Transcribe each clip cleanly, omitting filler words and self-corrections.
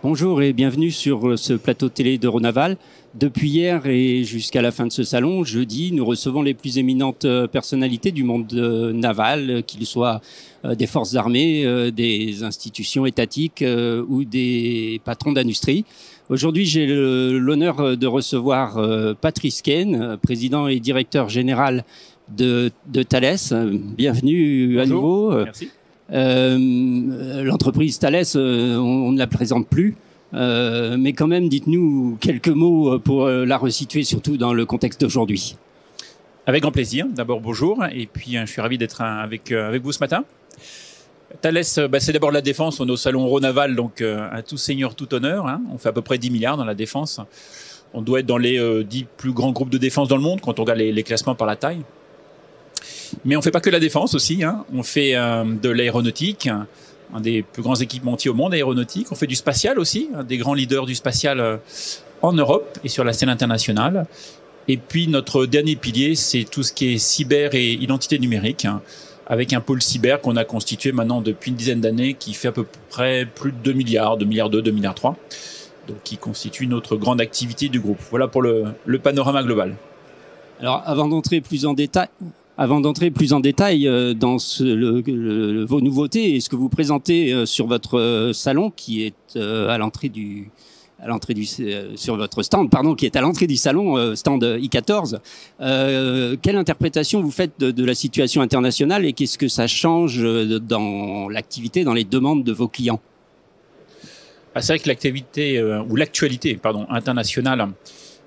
Bonjour et bienvenue sur ce plateau télé d'Euronaval. Depuis hier et jusqu'à la fin de ce salon, jeudi, nous recevons les plus éminentes personnalités du monde naval, qu'ils soient des forces armées, des institutions étatiques ou des patrons d'industrie. Aujourd'hui, j'ai l'honneur de recevoir Patrice Caine, président et directeur général de Thales. Bienvenue à nouveau. Merci. L'entreprise Thales, on ne la présente plus, mais quand même, dites-nous quelques mots pour la resituer, surtout dans le contexte d'aujourd'hui. Avec grand plaisir. D'abord, bonjour. Et puis, je suis ravi d'être avec vous ce matin. Thales, c'est d'abord la défense. On est au salon Euronaval, donc à tout seigneur, tout honneur. Hein. On fait à peu près 10 milliards dans la défense. On doit être dans les 10 plus grands groupes de défense dans le monde, quand on regarde les classements par la taille. Mais on fait pas que la défense aussi, hein. On fait de l'aéronautique, un des plus grands équipementiers au monde aéronautique. On fait du spatial aussi, un des grands leaders du spatial en Europe et sur la scène internationale. Et puis notre dernier pilier, c'est tout ce qui est cyber et identité numérique, hein, avec un pôle cyber qu'on a constitué maintenant depuis une dizaine d'années, qui fait à peu près plus de 2 milliards, 2 milliards 2, 2 milliards 3, donc qui constitue notre grande activité du groupe. Voilà pour le panorama global. Alors, avant d'entrer plus en détail dans vos nouveautés et ce que vous présentez sur votre salon, qui est sur votre stand, pardon, qui est à l'entrée du salon, stand I14. Quelle interprétation vous faites de la situation internationale et qu'est-ce que ça change dans l'activité, dans les demandes de vos clients? C'est vrai que l'actualité internationale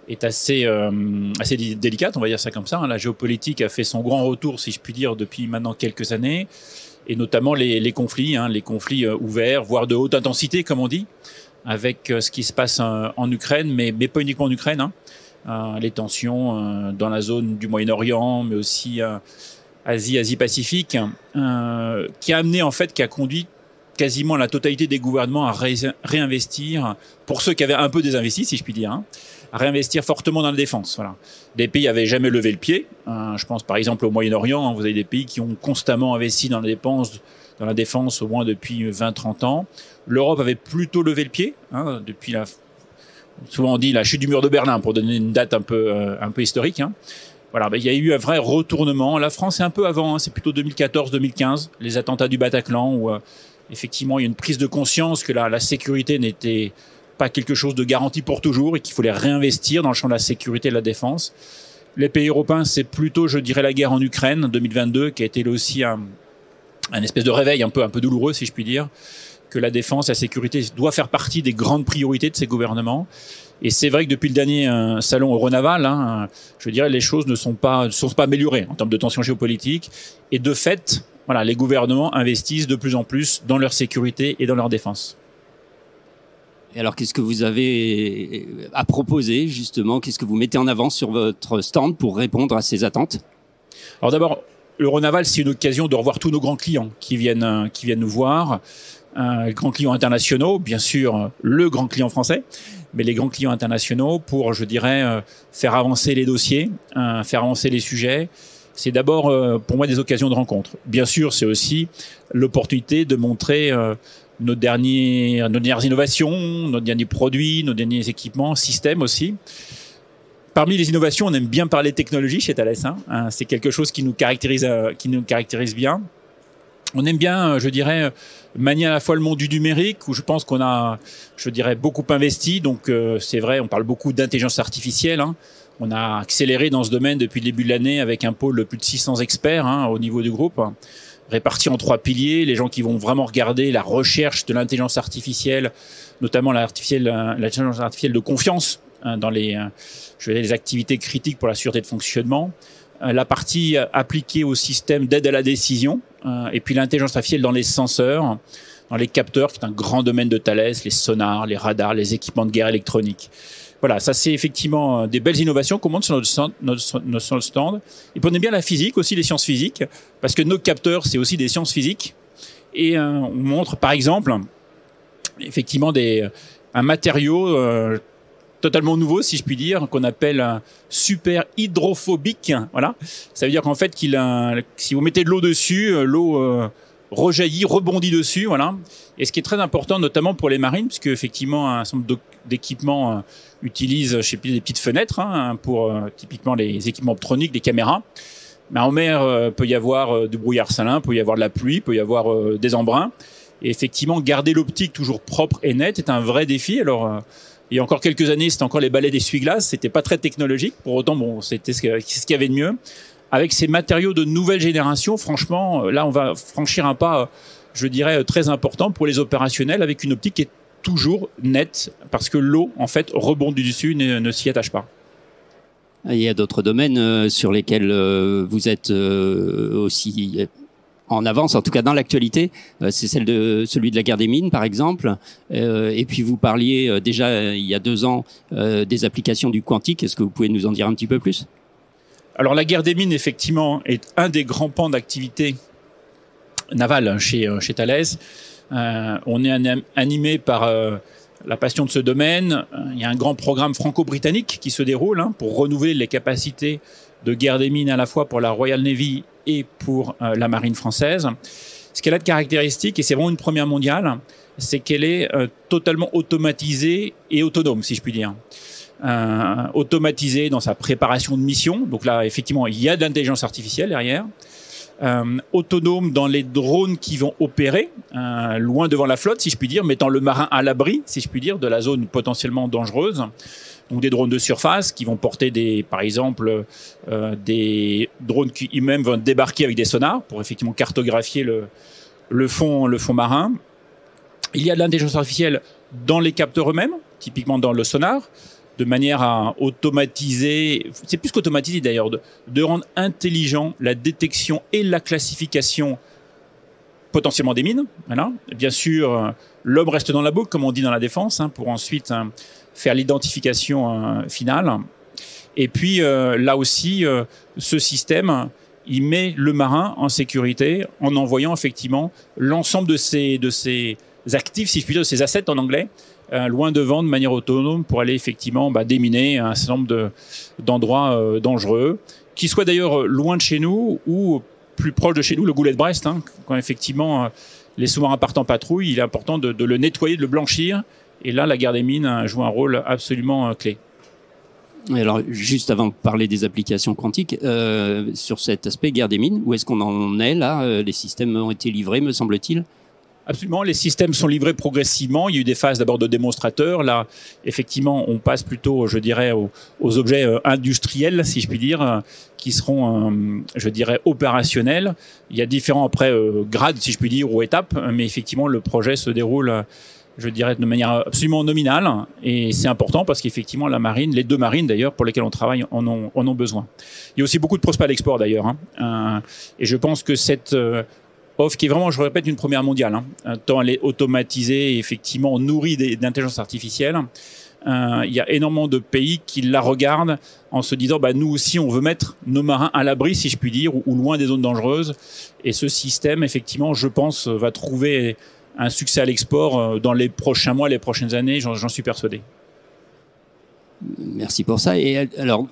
est assez délicate, on va dire ça comme ça. La géopolitique a fait son grand retour, si je puis dire, depuis maintenant quelques années, et notamment les conflits ouverts, voire de haute intensité, comme on dit, avec ce qui se passe en Ukraine, mais pas uniquement en Ukraine. Les tensions dans la zone du Moyen-Orient, mais aussi Asie-Pacifique, qui a conduit quasiment la totalité des gouvernements à réinvestir, pour ceux qui avaient un peu désinvesti, si je puis dire, à réinvestir fortement dans la défense. Voilà. Des pays n'avaient jamais levé le pied. Je pense par exemple au Moyen-Orient. Vous avez des pays qui ont constamment investi dans la défense au moins depuis 20-30 ans. L'Europe avait plutôt levé le pied depuis souvent on dit la chute du mur de Berlin, pour donner une date un peu historique. Voilà, il y a eu un vrai retournement. La France est un peu avant, c'est plutôt 2014-2015, les attentats du Bataclan, où effectivement il y a une prise de conscience que la sécurité n'était pas quelque chose de garanti pour toujours et qu'il fallait réinvestir dans le champ de la sécurité et de la défense. Les pays européens, c'est plutôt, je dirais, la guerre en Ukraine 2022, qui a été là aussi un espèce de réveil un peu douloureux, si je puis dire, que la défense, la sécurité doit faire partie des grandes priorités de ces gouvernements. Et c'est vrai que depuis le dernier salon Euronaval, je dirais, les choses ne sont pas améliorées en termes de tensions géopolitiques. Et de fait, voilà, les gouvernements investissent de plus en plus dans leur sécurité et dans leur défense. Et alors, qu'est-ce que vous avez à proposer, justement? Qu'est-ce que vous mettez en avant sur votre stand pour répondre à ces attentes? Alors d'abord, l'Euronaval, c'est une occasion de revoir tous nos grands clients qui viennent nous voir. Grands clients internationaux, bien sûr, le grand client français, mais les grands clients internationaux pour, je dirais, faire avancer les dossiers, faire avancer les sujets. C'est d'abord, pour moi, des occasions de rencontre. Bien sûr, c'est aussi l'opportunité de montrer nos dernières innovations, nos derniers produits, nos derniers équipements, systèmes aussi. Parmi les innovations, on aime bien parler technologie chez Thales. C'est quelque chose qui nous caractérise bien. On aime bien, je dirais, manier à la fois le monde du numérique, où je pense qu'on a, je dirais, beaucoup investi. Donc, c'est vrai, on parle beaucoup d'intelligence artificielle. On a accéléré dans ce domaine depuis le début de l'année avec un pôle de plus de 600 experts au niveau du groupe, répartis en 3 piliers. Les gens qui vont vraiment regarder la recherche de l'intelligence artificielle, notamment l'intelligence artificielle de confiance dans les activités critiques pour la sûreté de fonctionnement. La partie appliquée au système d'aide à la décision, et puis l'intelligence artificielle dans les senseurs, dans les capteurs, qui est un grand domaine de Thales, les sonars, les radars, les équipements de guerre électronique. Voilà, ça c'est effectivement des belles innovations qu'on montre sur notre stand. Et puis on aime bien la physique aussi, les sciences physiques, parce que nos capteurs, c'est aussi des sciences physiques. Et on montre par exemple, effectivement, un matériau totalement nouveau, si je puis dire, qu'on appelle un super hydrophobique. Voilà. Ça veut dire qu'en fait, si vous mettez de l'eau dessus, l'eau rejaillit, rebondit dessus, voilà. Et ce qui est très important, notamment pour les marines, puisque effectivement un certain nombre d'équipements utilisent, je sais plus, des petites fenêtres pour typiquement les équipements optroniques, des caméras. Mais en mer, peut y avoir du brouillard salin, peut y avoir de la pluie, peut y avoir des embruns. Et effectivement, garder l'optique toujours propre et nette est un vrai défi. Alors, il y a encore quelques années, c'était encore les balais d'essuie-glace, c'était pas très technologique. Pour autant, bon, c'était ce qu'il y avait de mieux. Avec ces matériaux de nouvelle génération, franchement, là, on va franchir un pas, je dirais, très important pour les opérationnels, avec une optique qui est toujours nette, parce que l'eau, en fait, rebondit dessus, ne s'y attache pas. Il y a d'autres domaines sur lesquels vous êtes aussi en avance, en tout cas dans l'actualité, c'est celui de la guerre des mines, par exemple. Et puis vous parliez déjà il y a 2 ans des applications du quantique. Est-ce que vous pouvez nous en dire un petit peu plus ? Alors la guerre des mines, effectivement, est un des grands pans d'activité navale chez Thales. On est animé par la passion de ce domaine. Il y a un grand programme franco-britannique qui se déroule pour renouveler les capacités de guerre des mines à la fois pour la Royal Navy et pour la marine française. Ce qu'elle a de caractéristique, et c'est vraiment une première mondiale, c'est qu'elle est totalement automatisée et autonome, si je puis dire. Automatisée dans sa préparation de mission. Donc là, effectivement, il y a de l'intelligence artificielle derrière. Autonome dans les drones qui vont opérer, loin devant la flotte, si je puis dire, mettant le marin à l'abri, si je puis dire, de la zone potentiellement dangereuse. Donc des drones de surface qui vont porter par exemple, des drones qui eux-mêmes vont débarquer avec des sonars pour effectivement cartographier le fond marin. Il y a de l'intelligence artificielle dans les capteurs eux-mêmes, typiquement dans le sonar, de manière à automatiser, c'est plus qu'automatiser d'ailleurs, de rendre intelligent la détection et la classification potentiellement des mines. Voilà. Bien sûr, l'homme reste dans la boucle, comme on dit dans la défense, pour ensuite faire l'identification finale. Et puis là aussi, ce système, il met le marin en sécurité en envoyant effectivement l'ensemble de ces actifs, si je puis dire, de ces assets en anglais, loin devant de manière autonome pour aller effectivement déminer un certain nombre d'endroits dangereux, qui soient d'ailleurs loin de chez nous ou plus proche de chez nous, le Goulet de Brest, quand effectivement les sous-marins partent en patrouille, il est important de le nettoyer, de le blanchir. Et là, la guerre des mines joue un rôle absolument clé. Alors, juste avant de parler des applications quantiques, sur cet aspect guerre des mines, où est-ce qu'on en est là ? Les systèmes ont été livrés, me semble-t-il ? Absolument, les systèmes sont livrés progressivement. Il y a eu des phases d'abord de démonstrateurs. Là, effectivement, on passe plutôt, je dirais, aux objets industriels, si je puis dire, qui seront, je dirais, opérationnels. Il y a différents, après, grades, si je puis dire, ou étapes, mais effectivement, le projet se déroule, je dirais, de manière absolument nominale. Et c'est important parce qu'effectivement, la marine, les 2 marines d'ailleurs, pour lesquelles on travaille, en ont besoin. Il y a aussi beaucoup de prospects à l'export d'ailleurs. Et je pense que cette offre qui est vraiment, je le répète, une première mondiale, tant elle est automatisée et effectivement nourrie d'intelligence artificielle. Il y a énormément de pays qui la regardent en se disant nous aussi on veut mettre nos marins à l'abri, si je puis dire, ou loin des zones dangereuses. Et ce système, effectivement, je pense, va trouver un succès à l'export dans les prochains mois, les prochaines années, j'en suis persuadé. Merci pour ça. Et alors,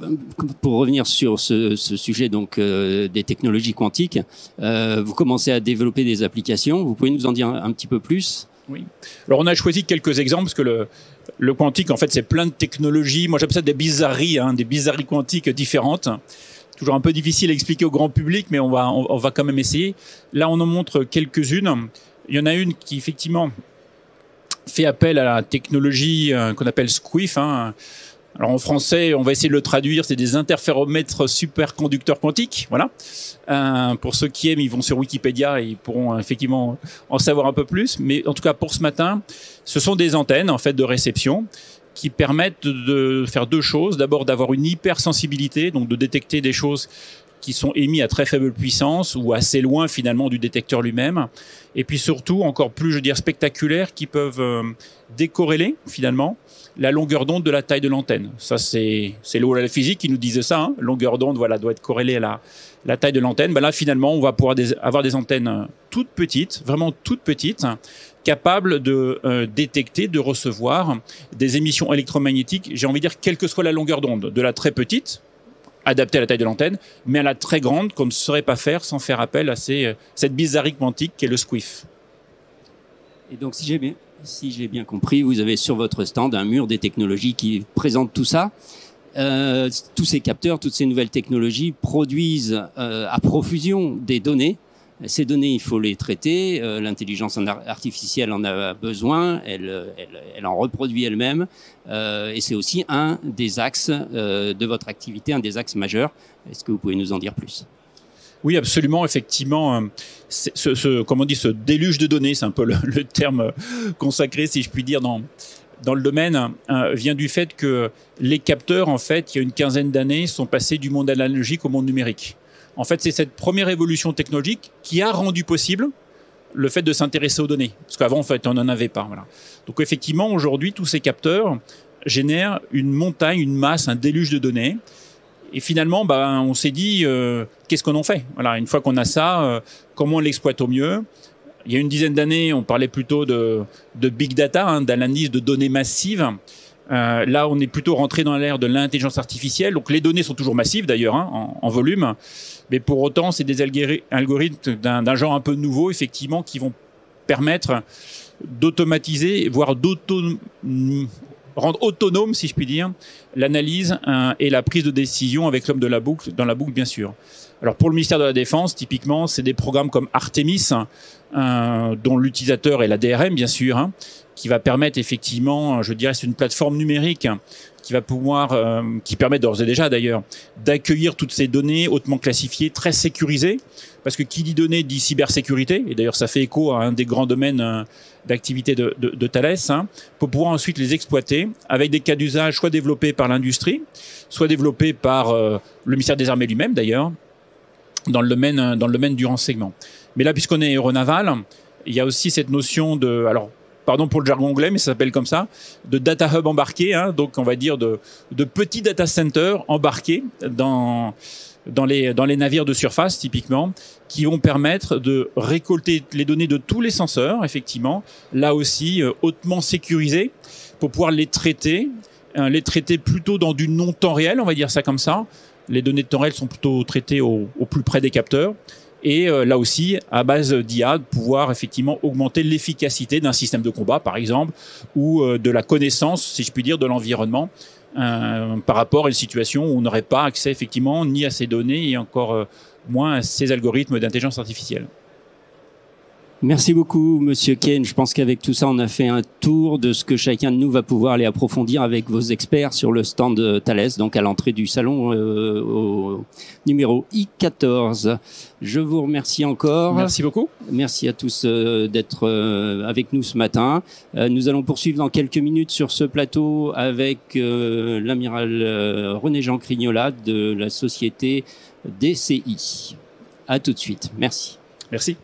pour revenir sur ce sujet donc des technologies quantiques, vous commencez à développer des applications. Vous pouvez nous en dire un petit peu plus ? Oui. Alors, on a choisi quelques exemples parce que le quantique, en fait, c'est plein de technologies. Moi, j'appelle ça des bizarreries quantiques différentes. Toujours un peu difficile à expliquer au grand public, mais on va quand même essayer. Là, on en montre quelques-unes. Il y en a une qui, effectivement, fait appel à la technologie qu'on appelle SQUIF. Alors en français, on va essayer de le traduire, c'est des interféromètres superconducteurs quantiques. Voilà. Pour ceux qui aiment, ils vont sur Wikipédia et ils pourront effectivement en savoir un peu plus. Mais en tout cas, pour ce matin, ce sont des antennes en fait de réception qui permettent de faire 2 choses. D'abord, d'avoir une hypersensibilité, donc de détecter des choses qui sont émis à très faible puissance ou assez loin finalement du détecteur lui-même. Et puis surtout, encore plus, je veux dire, spectaculaires, qui peuvent décorréler finalement la longueur d'onde de la taille de l'antenne. Ça, c'est la physique qui nous disait ça. Longueur d'onde, voilà, doit être corrélée à la taille de l'antenne. Là, finalement, on va pouvoir avoir des antennes toutes petites, vraiment toutes petites, capables de détecter, de recevoir des émissions électromagnétiques, j'ai envie de dire, quelle que soit la longueur d'onde, de la très petite adaptée à la taille de l'antenne, mais à la très grande qu'on ne saurait pas faire sans faire appel à cette bizarrerie quantique qu'est le SQUIF. Et donc, si j'ai bien compris, vous avez sur votre stand un mur des technologies qui présente tout ça. Tous ces capteurs, toutes ces nouvelles technologies produisent à profusion des données. Ces données, il faut les traiter. L'intelligence artificielle en a besoin. Elle en reproduit elle-même. Et c'est aussi un des axes de votre activité, un des axes majeurs. Est-ce que vous pouvez nous en dire plus ? Oui, absolument. Effectivement, comme on dit, ce déluge de données, c'est un peu le terme consacré, si je puis dire, dans le domaine, vient du fait que les capteurs, en fait, il y a une quinzaine d'années, sont passés du monde analogique au monde numérique. En fait, c'est cette première évolution technologique qui a rendu possible le fait de s'intéresser aux données. Parce qu'avant, en fait, on n'en avait pas. Voilà. Donc, effectivement, aujourd'hui, tous ces capteurs génèrent une montagne, une masse, un déluge de données. Et finalement, on s'est dit, qu'est-ce qu'on en fait ? Voilà, une fois qu'on a ça, comment on l'exploite au mieux ? Il y a une dizaine d'années, on parlait plutôt de big data, d'analyse de données massives. Là, on est plutôt rentré dans l'ère de l'intelligence artificielle. Donc, les données sont toujours massives, d'ailleurs, en volume. Mais pour autant, c'est des algorithmes d'un genre un peu nouveau, effectivement, qui vont permettre d'automatiser, voire rendre autonome, si je puis dire, l'analyse et la prise de décision avec l'homme dans la boucle, bien sûr. Alors, pour le ministère de la Défense, typiquement, c'est des programmes comme Artemis, dont l'utilisateur est la DRM, bien sûr, qui va permettre effectivement, je dirais, c'est une plateforme numérique qui va pouvoir, qui permet d'ores et déjà d'ailleurs, d'accueillir toutes ces données hautement classifiées, très sécurisées, parce que qui dit données dit cybersécurité, et d'ailleurs ça fait écho à un des grands domaines d'activité de Thales, pour pouvoir ensuite les exploiter avec des cas d'usage soit développés par l'industrie, soit développés par le ministère des Armées lui-même d'ailleurs, dans le domaine du renseignement. Mais là, puisqu'on est aéronaval, il y a aussi cette notion de, alors, pardon pour le jargon anglais, mais ça s'appelle comme ça, de data hub embarqué, donc on va dire de petits data centers embarqués dans les navires de surface, typiquement, qui vont permettre de récolter les données de tous les senseurs, effectivement, là aussi hautement sécurisés, pour pouvoir les traiter plutôt dans du non-temps réel, on va dire ça comme ça. Les données de temps réel sont plutôt traitées au plus près des capteurs. Et là aussi, à base d'IA, de pouvoir effectivement augmenter l'efficacité d'un système de combat, par exemple, ou de la connaissance, si je puis dire, de l'environnement, par rapport à une situation où on n'aurait pas accès effectivement ni à ces données et encore moins à ces algorithmes d'intelligence artificielle. Merci beaucoup, Monsieur Kane. Je pense qu'avec tout ça, on a fait un tour de ce que chacun de nous va pouvoir aller approfondir avec vos experts sur le stand de Thales, donc à l'entrée du salon au numéro I14. Je vous remercie encore. Merci beaucoup. Merci à tous d'être avec nous ce matin. Nous allons poursuivre dans quelques minutes sur ce plateau avec l'amiral René-Jean Crignola de la société DCI. À tout de suite. Merci. Merci.